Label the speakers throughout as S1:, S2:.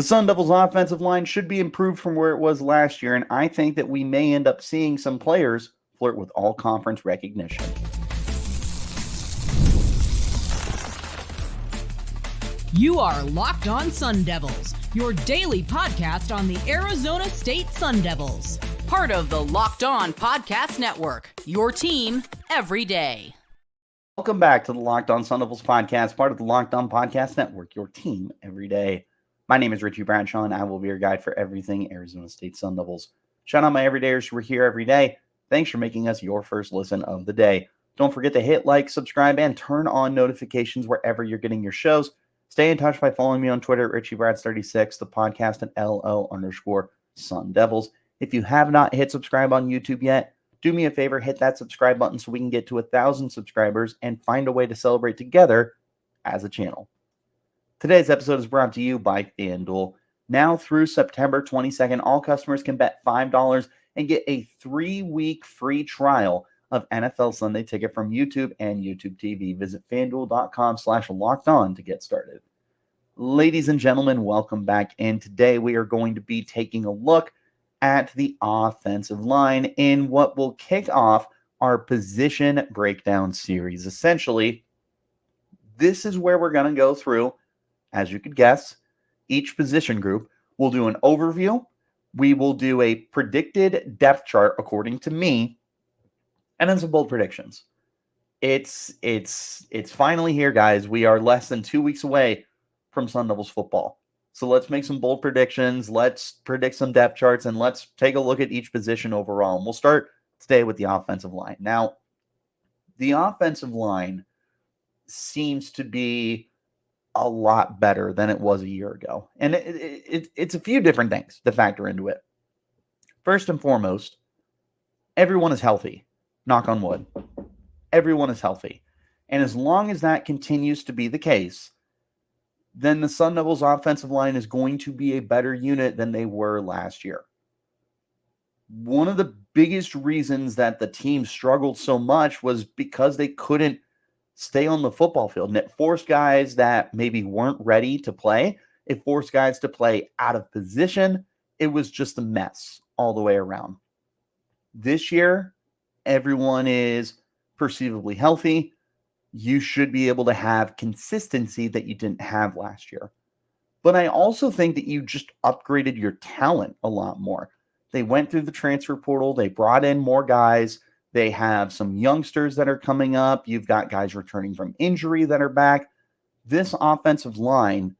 S1: The Sun Devils' offensive line should be improved from where it was last year, and I think that we may end up seeing some players flirt with all-conference recognition.
S2: You are Locked On Sun Devils, your daily podcast on the Arizona State Sun Devils. Part of the Locked On Podcast Network, your team every day.
S1: Welcome back to the Locked On Sun Devils podcast, part of the Locked On Podcast Network, your team every day. My name is Richie Bradshaw, and I will be your guide for everything Arizona State Sun Devils. Shout out my everydayers who are here every day. Thanks for making us your first listen of the day. Don't forget to hit like, subscribe, and turn on notifications wherever you're getting your shows. Stay in touch by following me on Twitter at RichieBrads36, the podcast at LO_Sun Devils. If you have not hit subscribe on YouTube yet, do me a favor, hit that subscribe button so we can get to 1,000 subscribers and find a way to celebrate together as a channel. Today's episode is brought to you by FanDuel. Now through September 22nd, all customers can bet $5 and get a 3-week free trial of NFL Sunday Ticket from YouTube and YouTube TV. Visit FanDuel.com/lockedon to get started. Ladies and gentlemen, welcome back. And today we are going to be taking a look at the offensive line in what will kick off our position breakdown series. Essentially, this is where we're going to go through, as you could guess, each position group. We'll do an overview. We will do a predicted depth chart according to me, and then some bold predictions. It's finally here, guys. We are less than 2 weeks away from Sun Devils football. So let's make some bold predictions. Let's predict some depth charts, and let's take a look at each position overall. And we'll start today with the offensive line. Now, the offensive line seems to be a lot better than it was a year ago. And it's a few different things to factor into it. First and foremost, everyone is healthy. Knock on wood. Everyone is healthy. And as long as that continues to be the case, then the Sun Devils offensive line is going to be a better unit than they were last year. One of the biggest reasons that the team struggled so much was because they couldn't stay on the football field. And it forced guys that maybe weren't ready to play. It forced guys to play out of position. It was just a mess all the way around. This year, everyone is perceivably healthy. You should be able to have consistency that you didn't have last year. But I also think that you just upgraded your talent a lot more. They went through the transfer portal. They brought in more guys. They have some youngsters that are coming up. You've got guys returning from injury that are back. This offensive line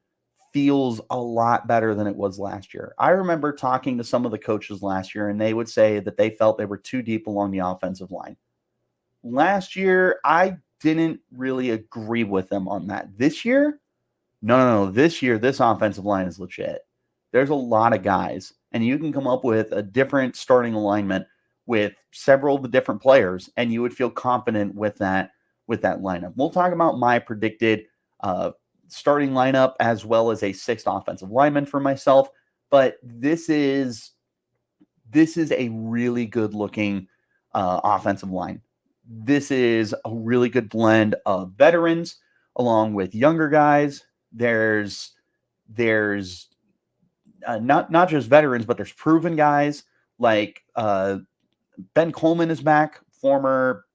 S1: feels a lot better than it was last year. I remember talking to some of the coaches last year, and they would say that they felt they were too deep along the offensive line. Last year, I didn't really agree with them on that. This year, no. This year, this offensive line is legit. There's a lot of guys, and you can come up with a different starting alignment with several of the different players, and you would feel confident with that lineup. We'll talk about my predicted starting lineup as well as a sixth offensive lineman for myself, but this is a really good looking offensive line. This is a really good blend of veterans along with younger guys. There's not just veterans, but there's proven guys like Ben Coleman is back, former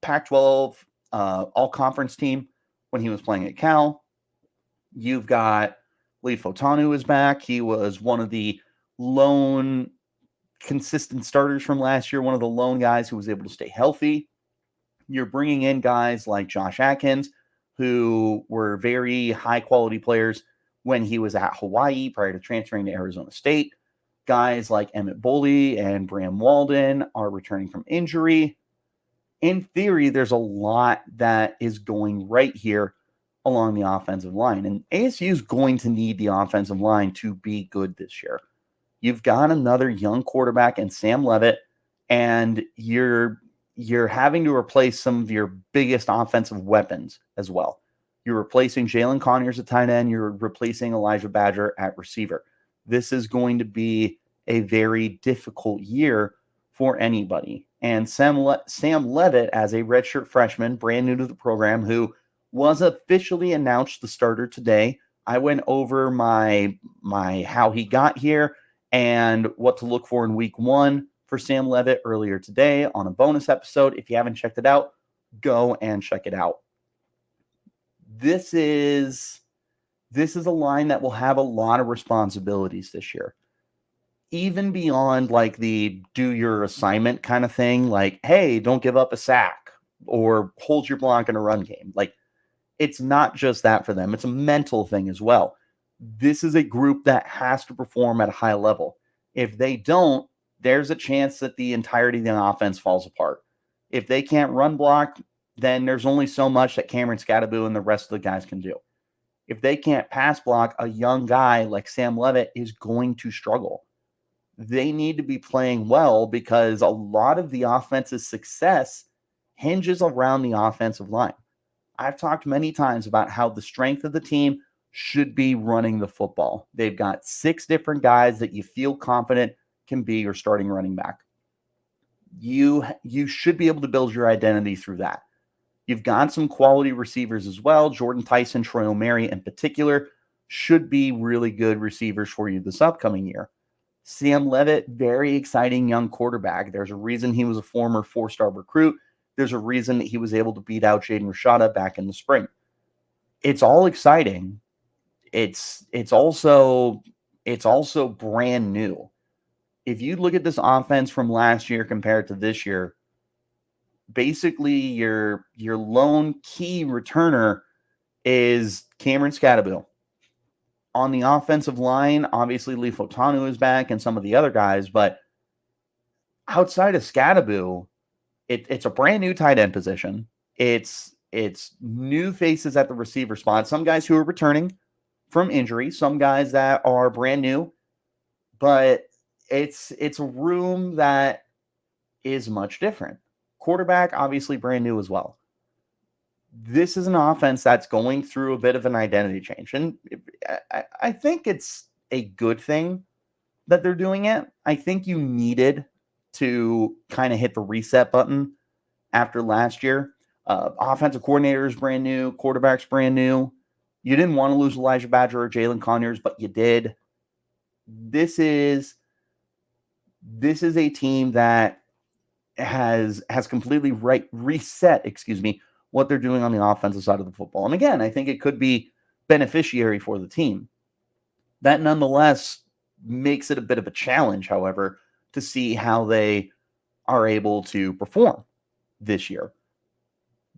S1: Pac-12 all-conference team when he was playing at Cal. You've got Lee Fotanu is back. He was one of the lone consistent starters from last year, one of the lone guys who was able to stay healthy. You're bringing in guys like Josh Atkins, who were very high-quality players when he was at Hawaii prior to transferring to Arizona State. Guys like Emmett Boley and Bram Walden are returning from injury. In theory, there's a lot that is going right here along the offensive line. And ASU is going to need the offensive line to be good this year. You've got another young quarterback in Sam Leavitt, and you're having to replace some of your biggest offensive weapons as well. You're replacing Jalen Conyers at tight end. You're replacing Elijah Badger at receiver. This is going to be a very difficult year for anybody. And Sam Leavitt, as a redshirt freshman, brand new to the program, who was officially announced the starter today. I went over my how he got here and what to look for in week 1 for Sam Leavitt earlier today on a bonus episode. If you haven't checked it out, go and check it out. This is a line that will have a lot of responsibilities this year. Even beyond like the do your assignment kind of thing, like, hey, don't give up a sack or hold your block in a run game. Like, it's not just that for them. It's a mental thing as well. This is a group that has to perform at a high level. If they don't, there's a chance that the entirety of the offense falls apart. If they can't run block, then there's only so much that Cameron Scadaboo and the rest of the guys can do. If they can't pass block, a young guy like Sam Leavitt is going to struggle. They need to be playing well because a lot of the offense's success hinges around the offensive line. I've talked many times about how the strength of the team should be running the football. They've got 6 different guys that you feel confident can be your starting running back. You should be able to build your identity through that. You've got some quality receivers as well. Jordan Tyson, Troy O'Mary in particular should be really good receivers for you this upcoming year. Sam Leavitt, very exciting young quarterback. There's a reason he was a former 4-star recruit. There's a reason that he was able to beat out Jaden Rashada back in the spring. It's all exciting. It's also brand new. If you look at this offense from last year compared to this year, basically your lone key returner is Cameron Scadaboo. On the offensive line, obviously Lee Fotanu is back and some of the other guys, but outside of Scadaboo, it's a brand new tight end position. It's new faces at the receiver spot. Some guys who are returning from injury, some guys that are brand new, but it's a room that is much different. Quarterback, obviously brand new as well. This is an offense that's going through a bit of an identity change. And I think it's a good thing that they're doing it. I think you needed to kind of hit the reset button after last year. Offensive coordinator is brand new. Quarterback's brand new. You didn't want to lose Elijah Badger or Jalen Conyers, but you did. This is a team that has completely reset, what they're doing on the offensive side of the football. And again, I think it could be beneficiary for the team. That nonetheless makes it a bit of a challenge, however, to see how they are able to perform this year.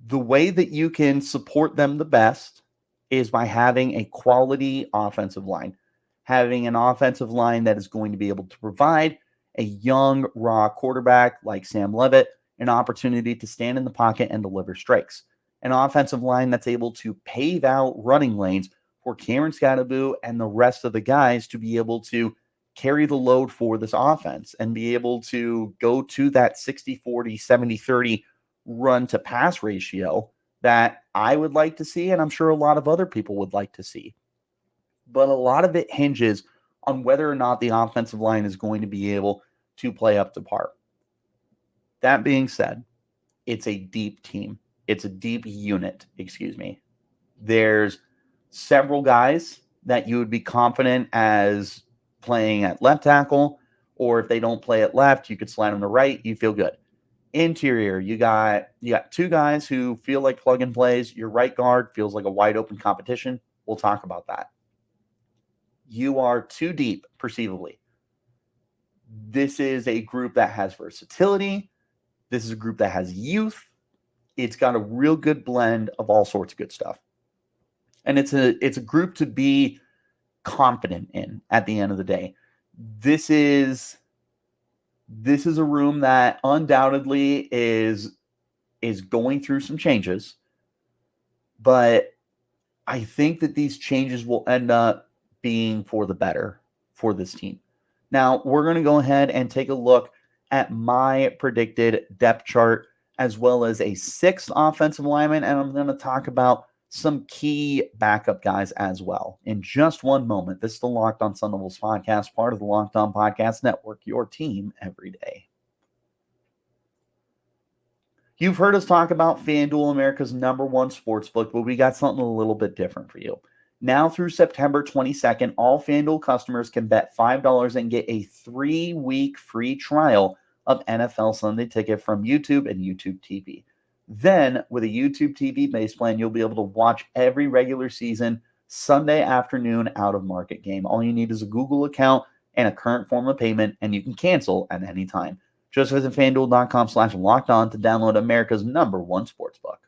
S1: The way that you can support them the best is by having a quality offensive line, having an offensive line that is going to be able to provide a young, raw quarterback like Sam Leavitt an opportunity to stand in the pocket and deliver strikes. An offensive line that's able to pave out running lanes for Cameron Scadaboo and the rest of the guys to be able to carry the load for this offense and be able to go to that 60-40, 70-30 run to pass ratio that I would like to see, and I'm sure a lot of other people would like to see. But a lot of it hinges on whether or not the offensive line is going to be able to play up to par. That being said, it's a deep team. It's a deep unit, There's several guys that you would be confident as playing at left tackle, or if they don't play at left, you could slide them to right. You feel good. Interior, you got 2 guys who feel like plug and plays. Your right guard feels like a wide open competition. We'll talk about that. You are too deep, perceivably. This is a group that has versatility. This is a group that has youth. It's got a real good blend of all sorts of good stuff. And it's a group to be confident in at the end of the day. This is a room that undoubtedly is going through some changes, but I think that these changes will end up being for the better for this team. Now, we're going to go ahead and take a look at my predicted depth chart as well as a 6th offensive lineman, and I'm going to talk about some key backup guys as well in just one moment. This is the Locked On Sun Devils podcast, part of the Locked On Podcast Network, your team every day. You've heard us talk about FanDuel, America's #1 sportsbook, but we got something a little bit different for you. Now through September 22nd, all FanDuel customers can bet $5 and get a 3-week free trial of NFL Sunday Ticket from YouTube and YouTube TV. Then, with a YouTube TV base plan, you'll be able to watch every regular season Sunday afternoon out-of-market game. All you need is a Google account and a current form of payment, and you can cancel at any time. Just visit FanDuel.com/lockedon to download America's #1 sportsbook.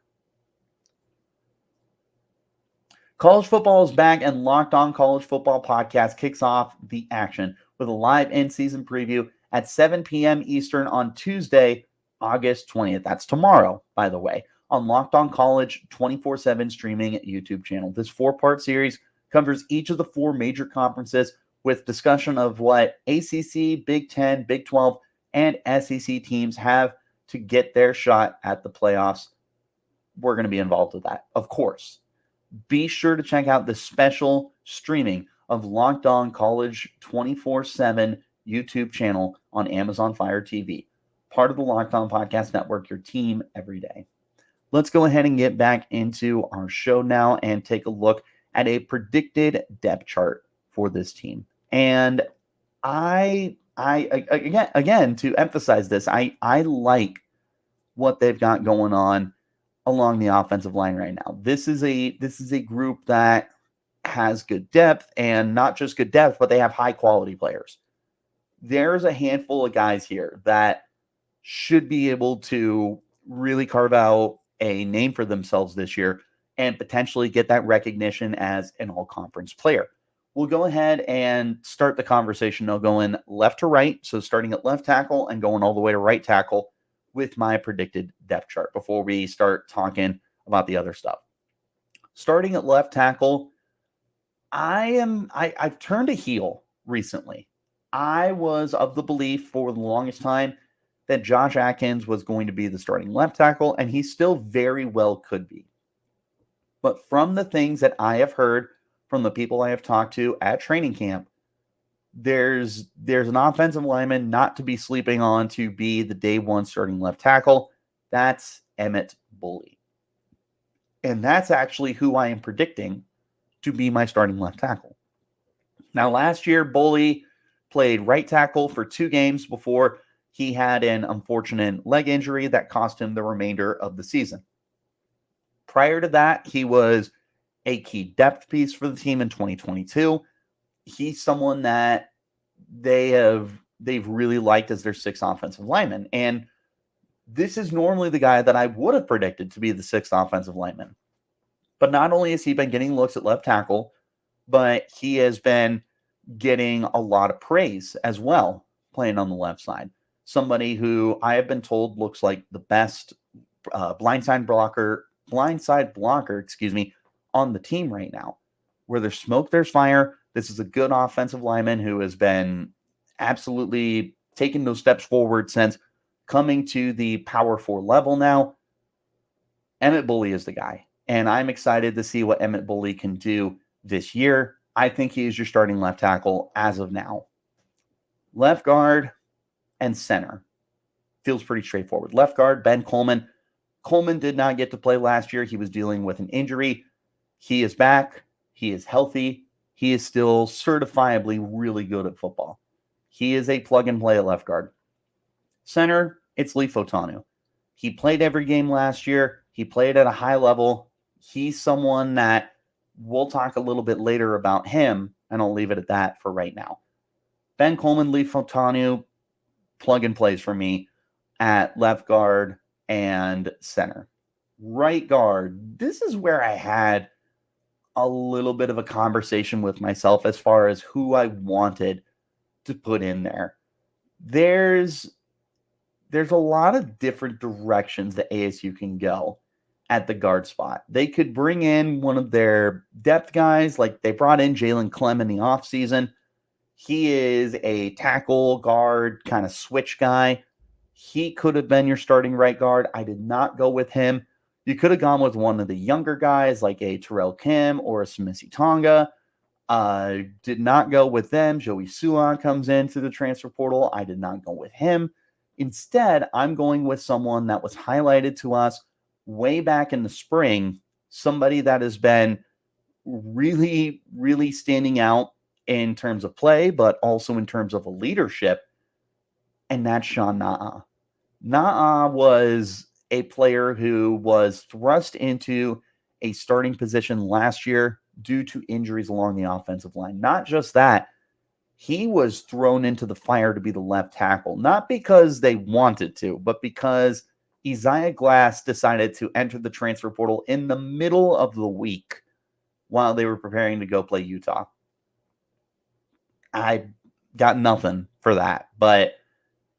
S1: College football is back, and Locked On College Football Podcast kicks off the action with a live in-season preview at 7 p.m. Eastern on Tuesday, August 20th. That's tomorrow, by the way, on Locked On College 24/7 streaming YouTube channel. This 4-part series covers each of the 4 major conferences with discussion of what ACC, Big 10, Big 12, and SEC teams have to get their shot at the playoffs. We're going to be involved with that, of course. Be sure to check out the special streaming of Locked On College 24/7 YouTube channel on Amazon Fire TV, part of the Locked On Podcast Network, your team every day. Let's go ahead and get back into our show now and take a look at a predicted depth chart for this team. And I again to emphasize this, I like what they've got going on along the offensive line right now. This is a group that has good depth, and not just good depth, but they have high quality players. There's a handful of guys here that should be able to really carve out a name for themselves this year and potentially get that recognition as an all-conference player. We'll go ahead and start the conversation. I'll go in left to right, so starting at left tackle and going all the way to right tackle with my predicted depth chart before we start talking about the other stuff. Starting at left tackle, I've turned a heel recently. I was of the belief for the longest time that Josh Atkins was going to be the starting left tackle, and he still very well could be. But from the things that I have heard from the people I have talked to at training camp, there's an offensive lineman not to be sleeping on to be the day one starting left tackle. That's Emmett Bully. And that's actually who I am predicting to be my starting left tackle. Now, last year, Bully played right tackle for 2 games before he had an unfortunate leg injury that cost him the remainder of the season. Prior to that, he was a key depth piece for the team in 2022. He's someone that they've really liked as their 6th offensive lineman. And this is normally the guy that I would have predicted to be the 6th offensive lineman. But not only has he been getting looks at left tackle, but he has been getting a lot of praise as well, playing on the left side. Somebody who I have been told looks like the best blindside blocker, on the team right now. Where there's smoke, there's fire. This is a good offensive lineman who has been absolutely taking those steps forward since coming to the Power 4 level now. Emmett Bully is the guy, and I'm excited to see what Emmett Bully can do this year. I think he is your starting left tackle as of now. Left guard and center feels pretty straightforward. Left guard, Ben Coleman. Coleman did not get to play last year. He was dealing with an injury. He is back. He is healthy. He is still certifiably really good at football. He is a plug-and-play at left guard. Center, it's Lee Fotanu. He played every game last year. He played at a high level. He's someone that we'll talk a little bit later about him, and I'll leave it at that for right now. Ben Coleman, Lee Fotanu, plug-and-plays for me at left guard and center. Right guard, this is where I had a little bit of a conversation with myself as far as who I wanted to put in there. There's a lot of different directions that ASU can go at the guard spot. They could bring in one of their depth guys, like they brought in Jalen Clem in the offseason. He is a tackle guard kind of switch guy. He could have been your starting right guard. I did not go with him. You could have gone with one of the younger guys like a Terrell Kim or a Samisi Tonga. Did not go with them. Joey Suon comes in through the transfer portal. I did not go with him. Instead, I'm going with someone that was highlighted to us way back in the spring, somebody that has been really, really standing out in terms of play, but also in terms of a leadership, and that's Sean Naa. Naa was a player who was thrust into a starting position last year due to injuries along the offensive line. Not just that, he was thrown into the fire to be the left tackle, not because they wanted to, but because Isaiah Glass decided to enter the transfer portal in the middle of the week while they were preparing to go play Utah. I got nothing for that, but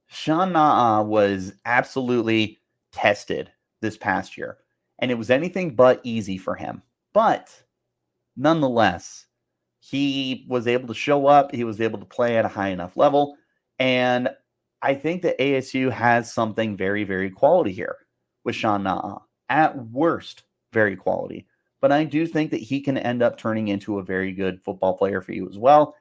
S1: Sean Naa was absolutely tested this past year, and it was anything but easy for him. But nonetheless, he was able to show up. He was able to play at a high enough level. And I think that ASU has something very, very quality here with Sean Naa. At worst, very quality. But I do think that he can end up turning into a very good football player for you as well.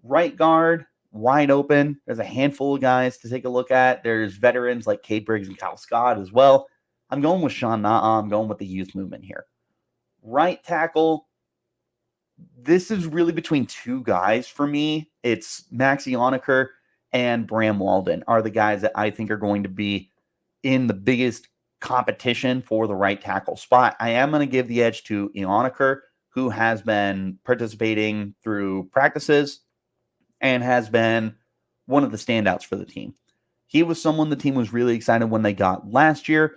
S1: Right guard, wide open. There's a handful of guys to take a look at. There's veterans like Cade Briggs and Kyle Scott as well. I'm going with Sean Naa. I'm going with the youth movement here. Right tackle, this is really between two guys for me. It's Maxi Onaker and Bram Walden are the guys that I think are going to be in the biggest competition for the right tackle spot. I am going to give the edge to Onaker, who has been participating through practices and has been one of the standouts for the team. He was someone the team was really excited when they got last year.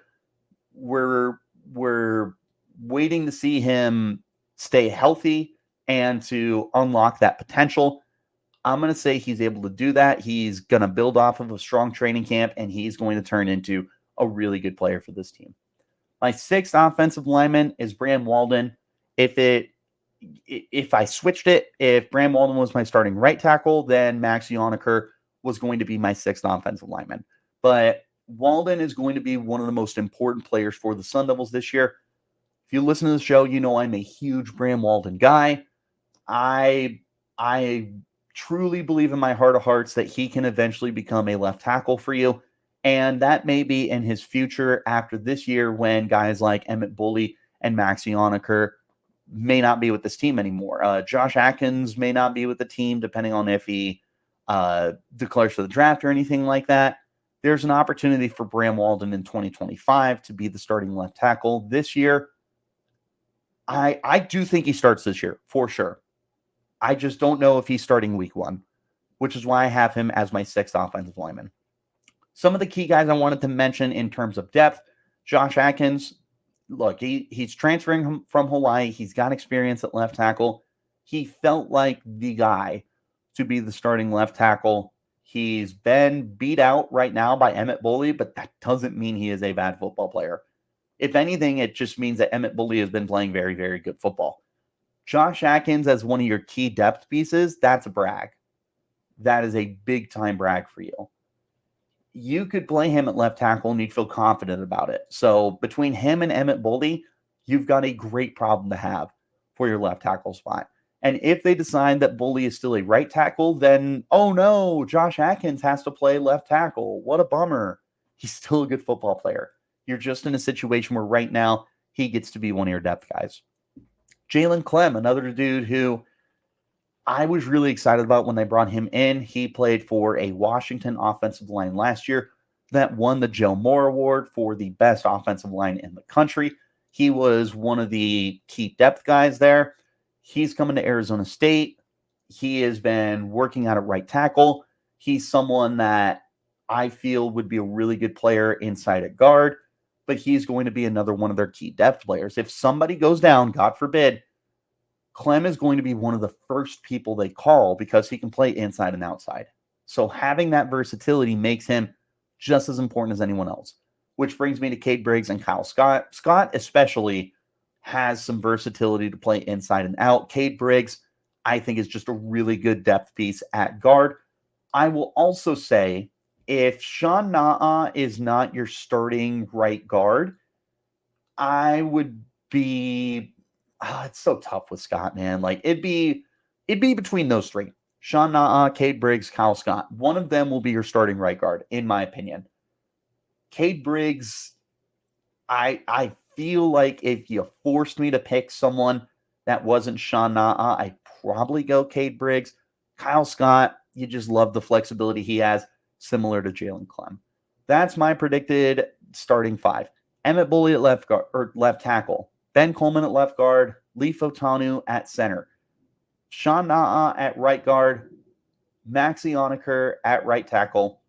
S1: We're waiting to see him stay healthy and to unlock that potential. I'm going to say he's able to do that. He's going to build off of a strong training camp, and he's going to turn into a really good player for this team. My sixth offensive lineman is Bram Walden. If I switched it, if Bram Walden was my starting right tackle, then Maxi Onaker was going to be my sixth offensive lineman. But Walden is going to be one of the most important players for the Sun Devils this year. If you listen to the show, you know I'm a huge Bram Walden guy. I truly believe in my heart of hearts that he can eventually become a left tackle for you. And that may be in his future after this year when guys like Emmett Bully and Maxi Onaker may not be with this team anymore. Josh Atkins may not be with the team, depending on if he declares for the draft or anything like that. There's an opportunity for Bram Walden in 2025 to be the starting left tackle. This year, I do think he starts this year, for sure. I just don't know if he's starting week one, which is why I have him as my sixth offensive lineman. Some of the key guys I wanted to mention in terms of depth, Josh Atkins, look, he's transferring from Hawaii. He's got experience at left tackle. He felt like the guy to be the starting left tackle. He's been beat out right now by Emmett Bully, but that doesn't mean he is a bad football player. If anything, it just means that Emmett Bully has been playing very, very good football. Josh Atkins as one of your key depth pieces, that's a brag. That is a big-time brag for you. You could play him at left tackle and you'd feel confident about it. So between him and Emmett Bully, you've got a great problem to have for your left tackle spot. And if they decide that Bully is still a right tackle, then, oh no, Josh Atkins has to play left tackle. What a bummer. He's still a good football player. You're just in a situation where right now he gets to be one of your depth guys. Jalen Clem, another dude who I was really excited about when they brought him in. He played for a Washington offensive line last year that won the Joe Moore Award for the best offensive line in the country. He was one of the key depth guys there. He's coming to Arizona State. He has been working out at right tackle. He's someone that I feel would be a really good player inside at guard, but he's going to be another one of their key depth players. If somebody goes down, God forbid, Clem is going to be one of the first people they call because he can play inside and outside. So having that versatility makes him just as important as anyone else, which brings me to Cade Briggs and Kyle Scott. Scott especially has some versatility to play inside and out. Cade Briggs, I think, is just a really good depth piece at guard. I will also say, if Sean Naa is not your starting right guard, I would be... it's so tough with Scott, man. Like, it'd be between those three. Sean Naa, Cade Briggs, Kyle Scott. One of them will be your starting right guard, in my opinion. Cade Briggs, I feel like if you forced me to pick someone that wasn't Sean Na'a, I'd probably go Cade Briggs. Kyle Scott, you just love the flexibility he has, similar to Jalen Clem. That's my predicted starting five. Emmett Bully at left guard or left tackle. Ben Coleman at left guard. Leif Otanu at center. Sean Na'a at right guard. Maxi Onaker at right tackle.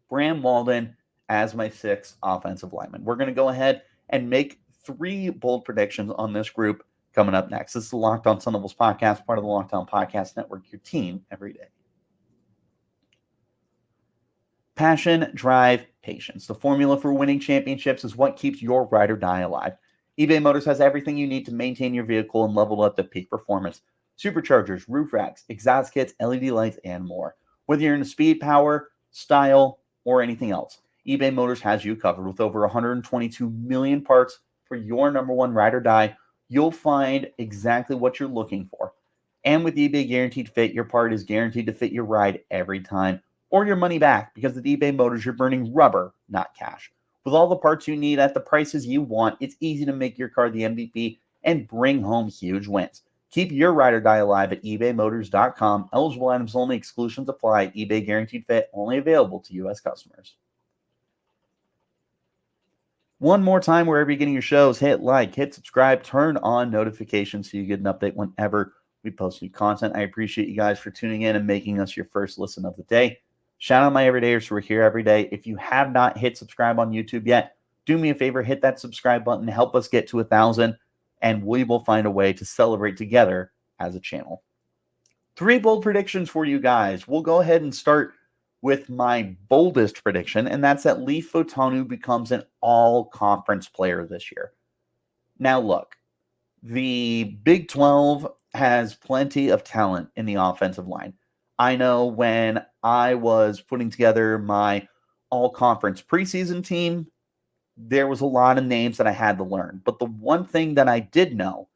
S1: Bram Walden as my sixth offensive lineman. We're going to go ahead and make 3 bold predictions on this group coming up next. This is the Locked On Sun Devils podcast, part of the Locked On Podcast Network, your team every day. Passion, drive, patience. The formula for winning championships is what keeps your ride or die alive. eBay Motors has everything you need to maintain your vehicle and level up to peak performance. Superchargers, roof racks, exhaust kits, LED lights, and more. Whether you're into speed, power, style, or anything else, eBay Motors has you covered. With over 122 million parts for your number one ride or die, you'll find exactly what you're looking for. And with eBay Guaranteed Fit, your part is guaranteed to fit your ride every time, or your money back, because at eBay Motors, you're burning rubber, not cash. With all the parts you need at the prices you want, it's easy to make your car the MVP and bring home huge wins. Keep your ride or die alive at ebaymotors.com. Eligible items only. Exclusions apply. eBay Guaranteed Fit only available to U.S. customers. One more time, wherever you're getting your shows, hit like, hit subscribe, turn on notifications so you get an update whenever we post new content. I appreciate you guys for tuning in and making us your first listen of the day. Shout out my everydayers who are here every day. If you have not hit subscribe on YouTube yet, do me a favor, hit that subscribe button, help us get to 1,000, and we will find a way to celebrate together as a channel. 3 bold predictions for you guys. We'll go ahead and start with my boldest prediction, and that's that Leif Otanu becomes an all-conference player this year. Now, look, the Big 12 has plenty of talent in the offensive line. I know when I was putting together my all-conference preseason team, there was a lot of names that I had to learn. But the one thing that I did know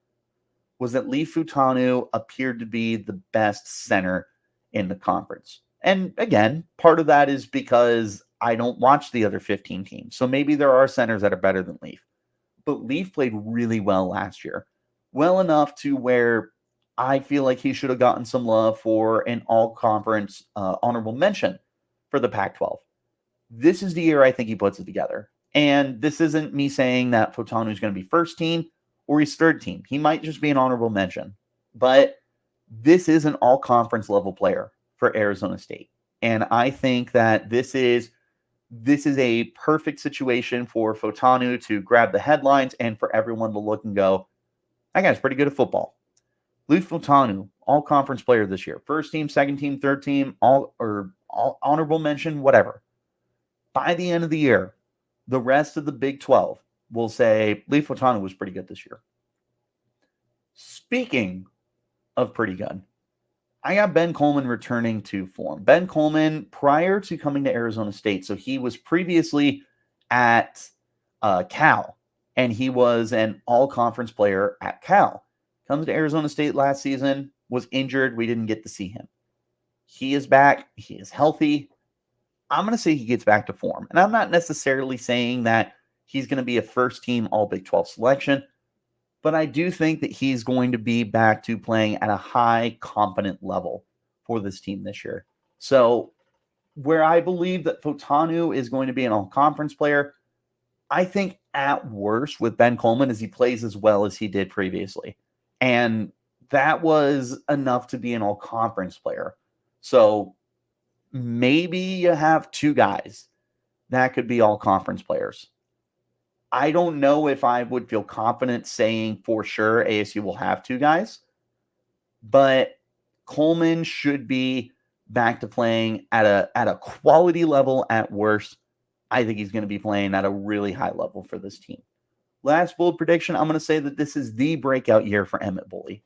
S1: was that Leif Otanu appeared to be the best center in the conference. And again, part of that is because I don't watch the other 15 teams. So maybe there are centers that are better than Leif. But Leif played really well last year. Well enough to where I feel like he should have gotten some love for an all-conference honorable mention for the Pac-12. This is the year I think he puts it together. And this isn't me saying that Otanu is going to be first team or he's third team. He might just be an honorable mention. But this is an all-conference level player for Arizona State. And I think that this is a perfect situation for Otanu to grab the headlines and for everyone to look and go, that guy's pretty good at football. Leif Otanu, all-conference player this year. First team, second team, third team, all honorable mention, whatever. By the end of the year, the rest of the Big 12 will say Leif Otanu was pretty good this year. Speaking of pretty good, I got Ben Coleman returning to form. Ben Coleman, prior to coming to Arizona State, so he was previously at Cal, and he was an all-conference player at Cal. Comes to Arizona State last season, was injured. We didn't get to see him. He is back. He is healthy. I'm going to say he gets back to form. And I'm not necessarily saying that he's going to be a first-team All-Big 12 selection, but I do think that he's going to be back to playing at a high, competent level for this team this year. So where I believe that Otanu is going to be an all-conference player, I think at worst with Ben Coleman is he plays as well as he did previously. And that was enough to be an all-conference player. So maybe you have 2 guys that could be all-conference players. I don't know if I would feel confident saying for sure ASU will have 2 guys, but Coleman should be back to playing at a quality level at worst. I think he's going to be playing at a really high level for this team. Last bold prediction, I'm going to say that this is the breakout year for Emmett Bully.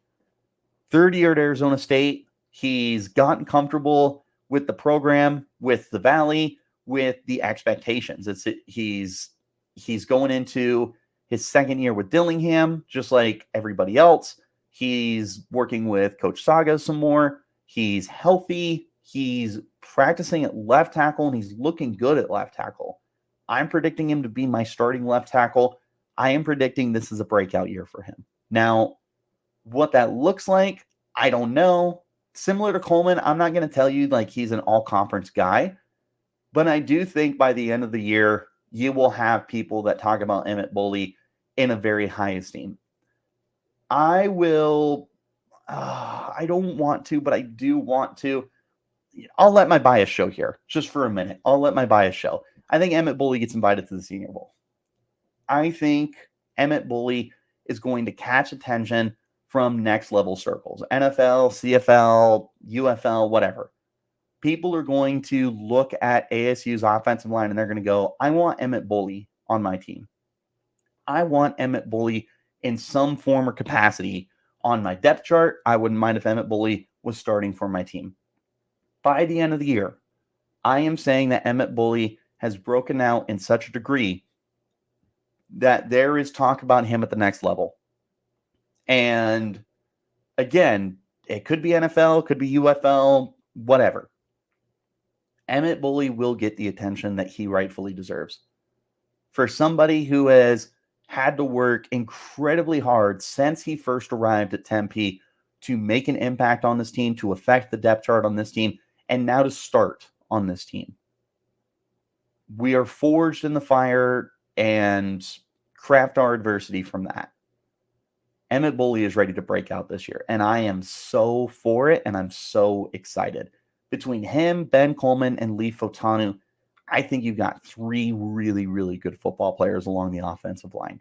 S1: Third year at Arizona State, he's gotten comfortable with the program, with the Valley, with the expectations. He's going into his second year with Dillingham, just like everybody else. He's working with Coach Saga some more. He's healthy. He's practicing at left tackle, and he's looking good at left tackle. I'm predicting him to be my starting left tackle. I am predicting this is a breakout year for him. Now, What that looks like, I don't know. Similar to Coleman, I'm not going to tell you like he's an all-conference guy, but I do think by the end of the year, you will have people that talk about Emmett Bully in a very high esteem. I don't want to, but I do want to. I'll let my bias show here just for a minute. I'll let my bias show. I think Emmett Bully gets invited to the Senior Bowl. I think Emmett Bully is going to catch attention from next level circles, NFL, CFL, UFL, whatever. People are going to look at ASU's offensive line and they're going to go, I want Emmett Bully on my team. I want Emmett Bully in some form or capacity on my depth chart. I wouldn't mind if Emmett Bully was starting for my team. By the end of the year, I am saying that Emmett Bully has broken out in such a degree that there is talk about him at the next level. And again, it could be NFL, could be UFL, whatever. Emmett Bully will get the attention that he rightfully deserves. For somebody who has had to work incredibly hard since he first arrived at Tempe to make an impact on this team, to affect the depth chart on this team, and now to start on this team. We are forged in the fire and craft our adversity from that. Emmett Bully is ready to break out this year, and I am so for it, and I'm so excited. Between him, Ben Coleman, and Lee Fotanu, I think you've got three really, really good football players along the offensive line.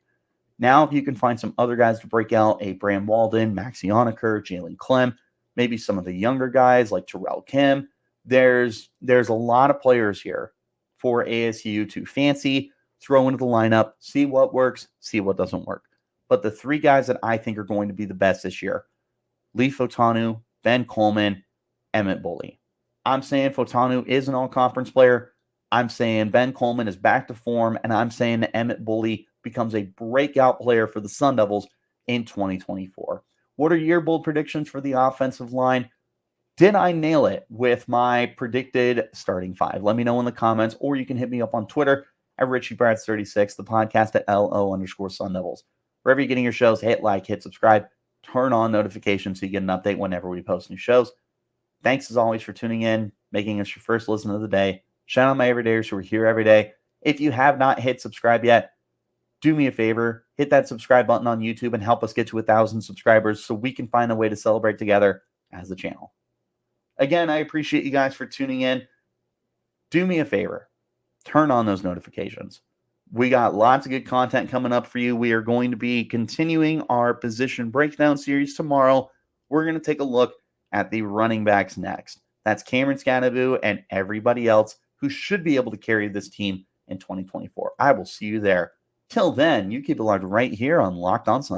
S1: Now, if you can find some other guys to break out, Abraham Walden, Maxi Onaker, Jalen Clem, maybe some of the younger guys like Terrell Kim, there's a lot of players here for ASU to fancy, throw into the lineup, see what works, see what doesn't work. But the three guys that I think are going to be the best this year, Lee Fotanu, Ben Coleman, Emmett Bully. I'm saying Fotanu is an all-conference player. I'm saying Ben Coleman is back to form, and I'm saying that Emmett Bully becomes a breakout player for the Sun Devils in 2024. What are your bold predictions for the offensive line? Did I nail it with my predicted starting five? Let me know in the comments, or you can hit me up on Twitter at RichieBrads36, the podcast at LO_Sun Devils. Wherever you're getting your shows, hit like, hit subscribe, turn on notifications so you get an update whenever we post new shows. Thanks as always for tuning in, making us your first listen of the day. Shout out my everydayers who are here every day. If you have not hit subscribe yet, do me a favor, hit that subscribe button on YouTube and help us get to 1,000 subscribers so we can find a way to celebrate together as a channel. Again, I appreciate you guys for tuning in. Do me a favor, turn on those notifications. We got lots of good content coming up for you. We are going to be continuing our position breakdown series tomorrow. We're going to take a look at the running backs next. That's Cameron Scanaboo and everybody else who should be able to carry this team in 2024. I will see you there. Till then, you keep it locked right here on Locked On Sun.